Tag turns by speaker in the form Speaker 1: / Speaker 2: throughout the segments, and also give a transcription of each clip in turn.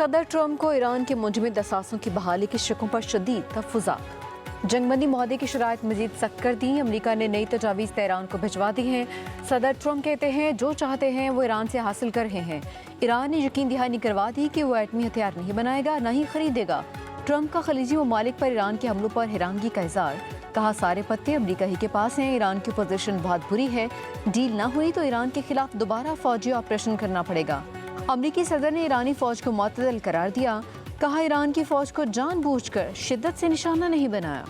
Speaker 1: सदर ट्रंप को ईरान के मुंजमद असासों की बहाली के शकों पर शदीद तहफ़्फ़ुज़ात। जंगबंदी मुआहदे की शराइत मजीद सख्त कर दी। अमरीका ने नई तजावीज़ तेहरान को भिजवा दी हैं। सदर ट्रंप कहते हैं जो चाहते हैं वो ईरान से हासिल कर रहे हैं। ईरान ने यकीन दहानी करवा दी कि वो एटमी हथियार नहीं बनाएगा, न ही खरीदेगा। ट्रंप का खलीजी ममालिक पर ईरान के हमलों पर हैरानगी का इज़हार। कहा सारे पत्ते अमरीका ही के पास हैं। ईरान की पोजीशन बहुत बुरी है। डील ना हुई तो ईरान के खिलाफ दोबारा फौजी ऑपरेशन करना पड़ेगा। अमरीकी सदर ने ईरानी फौज को मुअत्तदल करार दिया। कहा ईरान की फौज को जानबूझकर शिद्दत से निशाना नहीं बनाया।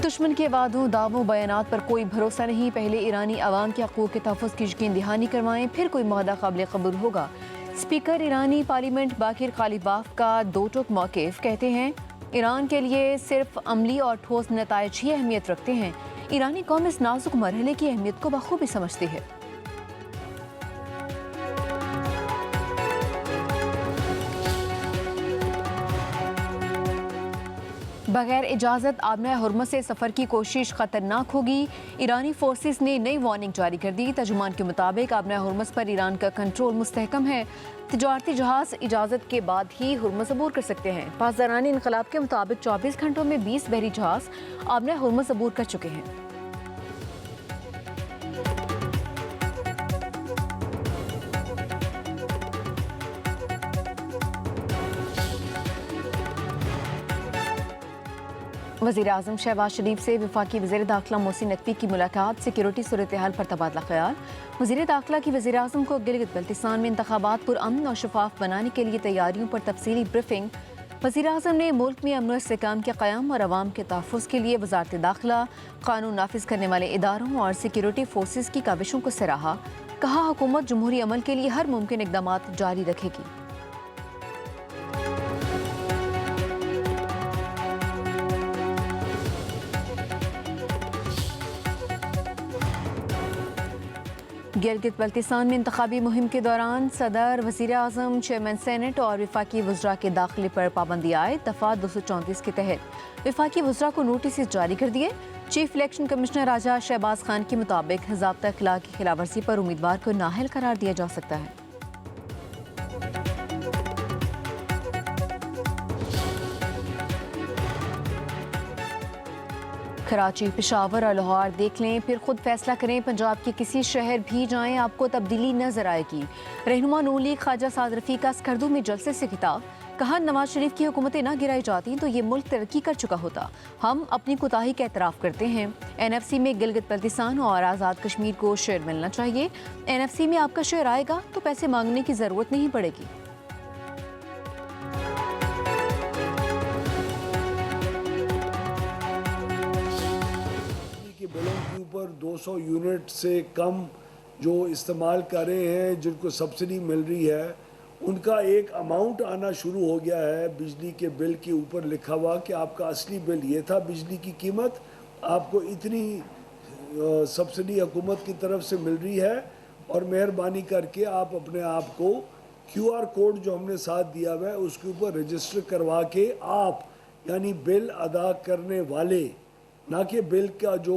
Speaker 1: दुश्मन के वादों, दावों, बयानात पर कोई भरोसा नहीं। पहले ईरानी अवाम के हकूक़ के तहफ़्फ़ुज़ की यकीन दहानी करवाएं, फिर कोई मुआहदा काबिल कबूल होगा। स्पीकर ईरानी पार्लियामेंट बाकिर कालिबाफ का दो टोक मौक़िफ़। कहते हैं ईरान के लिए सिर्फ अमली और ठोस नताइज ही अहमियत रखते हैं। ईरानी कौम इस नाजुक मरहले की अहमियत को बखूबी समझती है। बगैर इजाज़त आबना हुर्मुज़ से सफ़र की कोशिश ख़तरनाक होगी। ईरानी फोर्सेस ने नई वार्निंग जारी कर दी। तर्जुमान के मुताबिक आबना हुर्मुज़ पर ईरान का कंट्रोल मुस्तहकम है। तिजारती जहाज़ इजाज़त के बाद ही हुर्मुज़ अबूर कर सकते हैं। पासदारानी इनकलाब के मुताबिक 24 घंटों में 20 बहरी जहाज़ आबना हुर्मुज़ अबूर कर चुके हैं। वज़ीर आज़म शहबाज शरीफ से वफाकी वज़ीर दाखिला मोहसिन नकवी की मुलाकात। सिक्योरिटी सूरत हाल पर तबादला ख्याल। वज़ीर दाखिला की वज़ीर आज़म को गिलगित बल्तिस्तान में इंतखाबात पुरअमन और शफाफ बनाने के लिए तैयारियों पर तफसीली ब्रीफिंग। वज़ीर आज़म ने मुल्क में अमन और इस्तेहकाम के क़याम और अवाम के तहफ़्फ़ुज़ के लिए वज़ारत दाखिला, कानून नाफिज करने वाले इदारों और सिक्योरिटी फोर्सेस की काविशों को सराहा। कहा हुकूमत जमहूरी अमल के लिए हर मुमकिन इक़दामात जारी रखेगी। गिलगित बल्तिस्तान में इंतखाबी मुहिम के दौरान सदर, वज़ीर आज़म, चेयरमैन सेनेट और वफाकी वज़रा के दाखिले पर पाबंदी आए। दफ़ा 234 के तहत वफाकी वज़रा को नोटिस जारी कर दिए। चीफ इलेक्शन कमिश्नर राजा शहबाज खान के मुताबिक ज़ाब्ता इख्लाक की खिलाफवर्जी पर उम्मीदवार को नाअहल करार दिया जा सकता है। कराची, पेशावर और लाहौर देख लें, फिर खुद फैसला करें। पंजाब के किसी शहर भी जाएं, आपको तब्दीली नजर आएगी। रहनुमा नून लीग ख्वाजा साद रफ़ी का स्कर्दू में जलसे से खिताब। कहा नवाज शरीफ की हुकूमतें ना गिराई जाती तो ये मुल्क तरक्की कर चुका होता। हम अपनी कोताही का एतराफ़ करते हैं। NFC में गिलगित बल्तिस्तान और आज़ाद कश्मीर को शेयर मिलना चाहिए। NFC में आपका शेयर आएगा तो पैसे मांगने की ज़रूरत नहीं पड़ेगी।
Speaker 2: बिलों के ऊपर 200 यूनिट से कम जो इस्तेमाल कर रहे हैं, जिनको सब्सिडी मिल रही है, उनका एक अमाउंट आना शुरू हो गया है। बिजली के बिल के ऊपर लिखा हुआ कि आपका असली बिल ये था, बिजली की कीमत आपको इतनी सब्सिडी हुकूमत की तरफ से मिल रही है और मेहरबानी करके आप अपने आप को QR कोड जो हमने साथ दिया हुआ है उसके ऊपर रजिस्टर करवा के आप यानी बिल अदा करने वाले, ना कि बिल का जो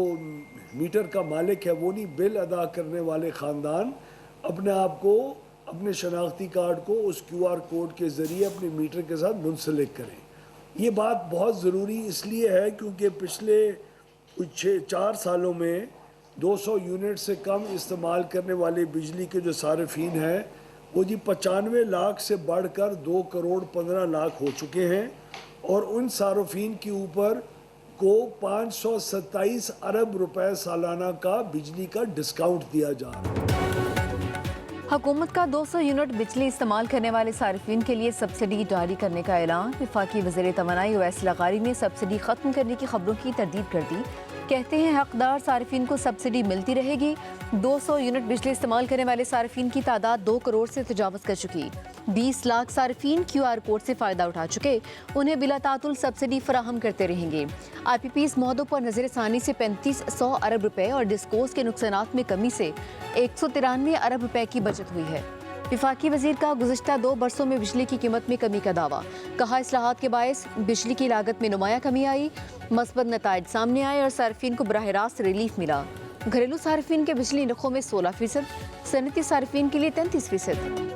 Speaker 2: मीटर का मालिक है वो नहीं, बिल अदा करने वाले ख़ानदान अपने आप को, अपने शनाख्ती कार्ड को उस QR कोड के ज़रिए अपने मीटर के साथ मुंसलिक करें। ये बात बहुत ज़रूरी इसलिए है क्योंकि पिछले कुछ 4 सालों में 200 यूनिट से कम इस्तेमाल करने वाले बिजली के जो सारिफीन हैं वो जी 95 लाख से बढ़कर 2 करोड़ 15 लाख हो चुके हैं और उन सारिफीन के ऊपर को 527 अरब रुपए सालाना का बिजली का डिस्काउंट दिया जा रहा है।
Speaker 1: हुकूमत का 200 यूनिट बिजली इस्तेमाल करने वाले सारिफीन के लिए सब्सिडी जारी करने का ऐलान। वफाकी वज़ीर तवानाई ओवैस लगारी ने सब्सिडी खत्म करने की खबरों की तरदीद कर दी। कहते हैं हकदार सारिफीन को सब्सिडी मिलती रहेगी। 200 यूनिट बिजली इस्तेमाल करने वाले सारिफीन की तादाद 2 करोड़ से तजावज़ कर चुकी। 20 लाख सारिफीन QR कोड से फ़ायदा उठा चुके। उन्हें बिला तातुल सब्सिडी फराहम करते रहेंगे। IPPs मौदों पर नज़रसानी से 3500 अरब रुपए और डिस्कोस के नुकसानात में कमी से 193 अरब रुपए की बचत हुई है। वफाकी वजीर का गुज़िश्ता 2 बरसों में बिजली की कीमत में कमी का दावा। कहा इस्लाहात के बायस बिजली की लागत में नुमाया कमी आई, मस्बत नताइज सामने आए और सार्फिन को बराह रास्त रिलीफ मिला। घरेलू सार्फिन के बिजली नरखों में 16%, सनती सार्फिन के लिए 33%।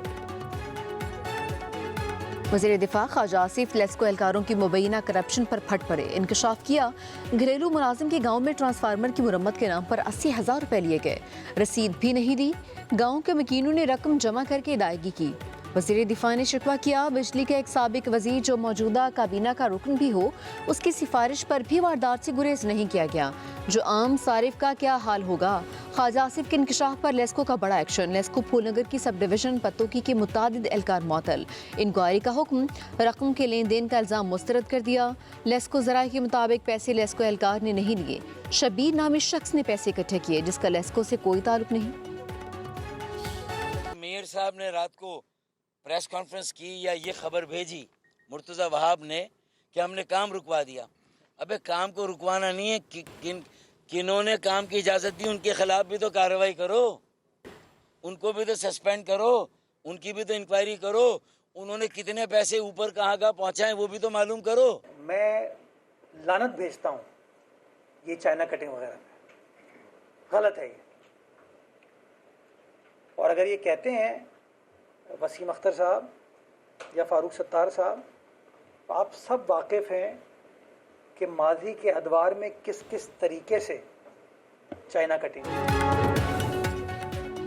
Speaker 1: वज़ीर दिफा ख्वाजा आसिफ लेस्को एहलकारों की मुबैना करप्शन पर फट पड़े। इंकशाफ किया, घरेलू मुलाजिम के गांव में ट्रांसफार्मर की मुरम्मत के नाम पर 80,000 रुपए लिए गए, रसीद भी नहीं दी। गांव के मकीनों ने रकम जमा करके अदायगी की। वज़ीर दिफा ने शिकवा किया, बिजली के एक साबिक वज़ीर जो मौजूदा काबीना का रुकन भी हो, उसकी सिफारिश पर भी वारदात से गुरेज नहीं किया गया। जो आम सारिफ का क्या हाल होगा। ख्वाजा आसिफ के इंकशाफ पर लेस्को का बड़ा एक्शन। लेस्को फूलनगर की सब डिवीजन पत्तोकी के मुतादिद एहलकार मुअत्तल। इंक्वायरी का हुक्म, रकम के लेन देन का इल्ज़ाम मुस्तरद कर दिया। लेस्को ज़राए के मुताबिक पैसे लेस्को एहलकार ने नहीं लिए, शबीर नामी शख्स ने पैसे इकट्ठे किए जिसका लेस्को से कोई ताल्लुक नहीं।
Speaker 3: मेयर साहब ने रात को प्रेस कॉन्फ्रेंस की या ये खबर भेजी मुर्तज़ा वहाब ने कि हमने काम रुकवा दिया। अबे काम को रुकवाना नहीं है, किन्होंने काम की इजाज़त दी उनके खिलाफ भी तो कार्रवाई करो, उनको भी तो सस्पेंड करो, उनकी भी तो इंक्वायरी करो, उन्होंने कितने पैसे ऊपर कहाँ पहुँचाए वो भी तो मालूम करो।
Speaker 4: मैं लानत भेजता हूँ ये चाइना कटिंग वगैरह पे, गलत है ये। और अगर ये कहते हैं वसीम अख्तर साहब या फारूक सत्तार साहब, तो आप सब वाकिफ़ हैं कि माजी के अदवार में किस किस तरीके से चाइना कटिंग।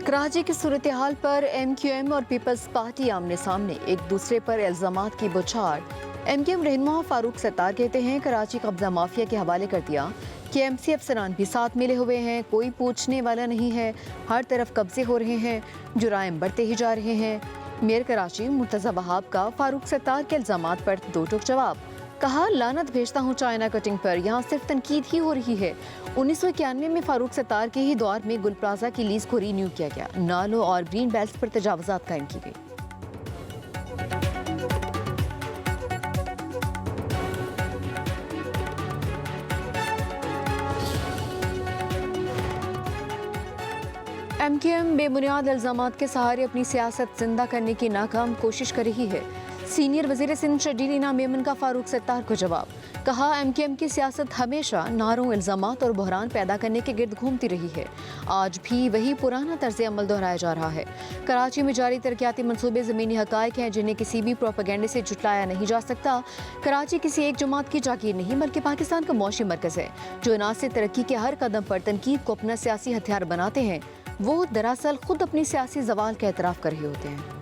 Speaker 1: कराची की सूरत हाल पर MQM और पीपल्स पार्टी आमने सामने, एक दूसरे पर इल्ज़ामात की बौछार। MQM रहनुमा फारूक सत्तार कहते हैं कराची कब्जा माफिया के हवाले कर दिया। KMC अफसरान भी साथ मिले हुए हैं, कोई पूछने वाला नहीं है, हर तरफ कब्जे हो रहे हैं, जुराइम बढ़ते ही जा रहे हैं। मेयर कराची मुर्तज़ा वहाब का फारूक सत्तार के इल्ज़ामात पर दो टूक जवाब। कहा, लानत भेजता हूँ चाइना कटिंग पर, यहाँ सिर्फ तनकीद ही हो रही है। 1991 में फारूक सत्तार के ही दौर में गुल प्लाजा की लीज को रीन्यू किया गया, नालों और ग्रीन बेल्ट पर तजावुज़ात कायम की गई। MQM बेबुनियाद इल्ज़ामात के सहारे अपनी सियासत जिंदा करने की नाकाम कोशिश कर रही है। सीनियर वज़ीर सिंध शर्जील इनाम मेमन का फारूक सत्तार को जवाब। कहा, MQM की सियासत हमेशा नारों, इल्ज़ामात और बहरान पैदा करने के गिर्द घूमती रही है। आज भी वही पुराना तर्ज अमल दोहराया जा रहा है। कराची में जारी तरक्याती मनसूबे ज़मीनी हक़ाइक़ हैं जिन्हें किसी भी प्रोपेगेंडे से जुटलाया नहीं जा सकता। कराची किसी एक जमात की जागीर नहीं बल्कि पाकिस्तान का मौशी मरकज़ है, जो ना से तरक्की के हर कदम पर तनकीद को अपना सियासी हथियार बनाते हैं, वो दरअसल खुद अपनी सियासी ज़वाल का एतराफ़ कर रहे होते हैं।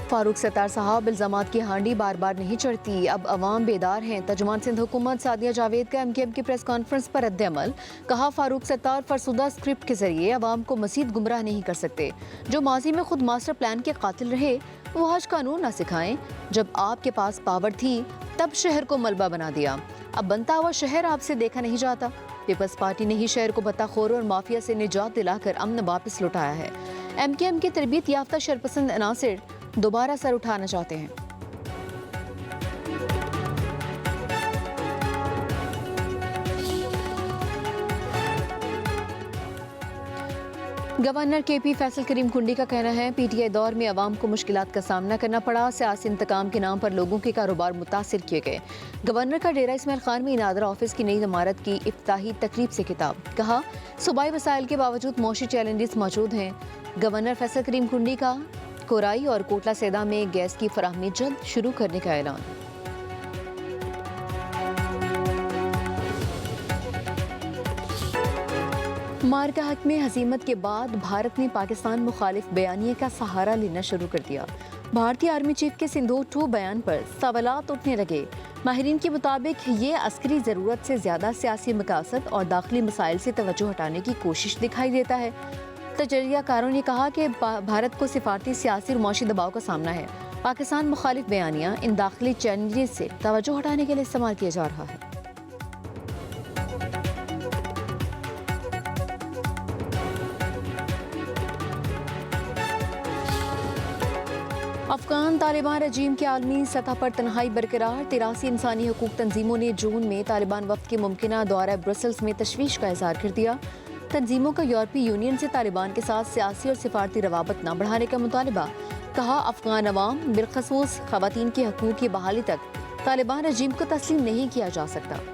Speaker 1: फारूक सत्तार साहब, इल्ज़ामात की हांडी बार बार नहीं चढ़ती, अब अवाम बेदार हैं। तर्जुमान सिंध हुकूमत सादिया जावेद का MQM की प्रेस कॉन्फ्रेंस पर रद्द-ए-अमल। कहा, फारूक सत्तार फरसुदा स्क्रिप्ट के जरिए अवाम को मज़ीद गुमराह नहीं कर सकते। जो माजी में खुद मास्टर प्लान के कातिल रहे वो आज कानून ना सिखाएं। जब आपके पास पावर थी तब शहर को मलबा बना दिया, अब बनता हुआ शहर आपसे देखा नहीं जाता। पीपल्स पार्टी ने ही शहर को बत्ताखोरों और माफिया से निजात दिलाकर अमन वापस लौटाया है। MQM के तरबियत याफ्ता शरपसंद अनासिर दोबारा सर उठाना चाहते हैं। गवर्नर KP फैसल करीम कुंडी का कहना है, PTI दौर में अवाम को मुश्किलात का सामना करना पड़ा, सियासी इंतकाम के नाम पर लोगों के कारोबार मुतासिर किए गए। गवर्नर का डेरा इस्माइल खान में नादरा ऑफिस की नई इमारत की इफ्ताही तकरीब से खिताब। कहा, सूबाई वसाइल के बावजूद मौशी चैलेंजेस मौजूद हैं। गवर्नर फैसल करीम कुंडी का कोराई और कोटला सेदा में गैस की फराहमी जल्द शुरू करने का ऐलान। मार्का हक में हजीमत के बाद भारत ने पाकिस्तान मुखालिफ बयानिए का सहारा लेना शुरू कर दिया। भारतीय आर्मी चीफ के सिंदूर 2 बयान पर सवालात उठने लगे। माहिरीन के मुताबिक ये अस्करी ज़रूरत से ज़्यादा सियासी मकासद और दाखिली मसाइल से तवज्जो हटाने की कोशिश दिखाई देता है। तजरियाकारों ने कहा कि भारत को सिफारती, सियासी और मौशी दबाव का सामना है। पाकिस्तान मुखालिफ बयानिया इन दाखिली चैलेंजेस से तवज्जो हटाने के लिए इस्तेमाल किया जा रहा है। अफगान तालिबान रजीम की आलमी सतह पर तन्हाई बरकरार। 83 इंसानी हकूक तंजीमों ने जून में तालिबान वफ्द के मुमकिना दौरा ब्रसल्स में तशवीश का इजहार कर दिया। तंजीमों का यूरोपीय यूनियन से तालिबान के साथ सियासी और सिफारती रवाबत न बढ़ाने का मुतालबा। कहा, अफगान अवाम बिलखसूस खवातीन के हकूक की बहाली तक तालिबान रजीम को तस्लीम नहीं किया जा सकता।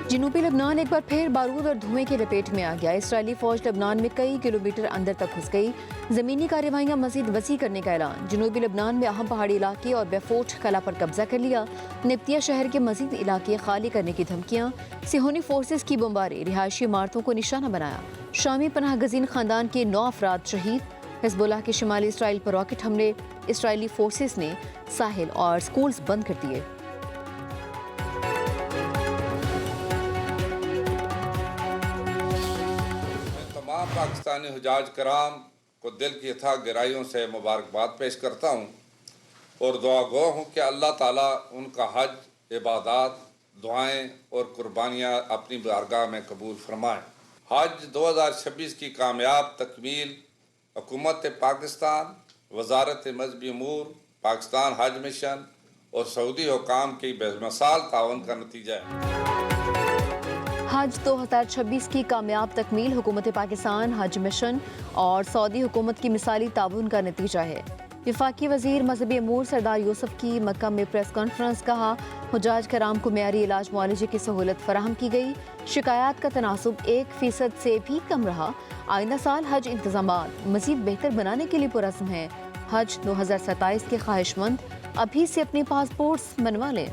Speaker 1: जनूबी लबनान एक बार फिर बारूद और धुएं की लपेट में आ गया। इसराइली फौज लबनान में कई किलोमीटर अंदर तक घुस गई। जमीनी कार्रवाइयां मजीद वसी करने का ऐलान। जनूबी लबनान में अहम पहाड़ी इलाके और बेफोर्ट कला पर कब्जा कर लिया। निब्तिया शहर के मजीद इलाके खाली करने की धमकियां। सिहोनी फोर्सेस की बमबारी रिहायशी इमारतों को निशाना बनाया। शामी पनाह गजीन खानदान के 9 अफराद शहीद। हिजबुल्लाह के शुमाली इसराइल पर रॉकेट हमले। इसराइली फोर्सेस ने साहिल और स्कूल्स बंद कर दिए।
Speaker 5: पाकिस्तानी हुजाज कराम को दिल की अथाह गहराइयों से मुबारकबाद पेश करता हूँ और दुआ गो हूँ कि अल्लाह ताला उनका हज, इबादत, दुआएं और कुर्बानियाँ अपनी बारगाह में कबूल फरमाएँ। हज 2026 की कामयाब तकमील हुकूमत पाकिस्तान, वजारत मजहबी अमूर, पाकिस्तान हज मिशन और सऊदी हुकाम की बेमिसाल ताउन का नतीजा है।
Speaker 1: हज 2026 की कामयाब तकमील हुकूमत पाकिस्तान, हज मिशन और सऊदी हुकूमत की मिसाली ताउन का नतीजा है। वफाकी वजीर मजहबी अमूर सरदार यूसुफ की मक्का में प्रेस कॉन्फ्रेंस। कहा, हुजाज कराम को मेयारी इलाज मुआलजे की सहूलत फराहम की गई। शिकायत का तनासुब 1% से भी कम रहा। आइंदा साल हज इंतजामात मजीद बेहतर बनाने के लिए पुरज़्म है। हज 2027 के ख्वाहिशमंद अभी से अपने पासपोर्ट्स बनवा लें।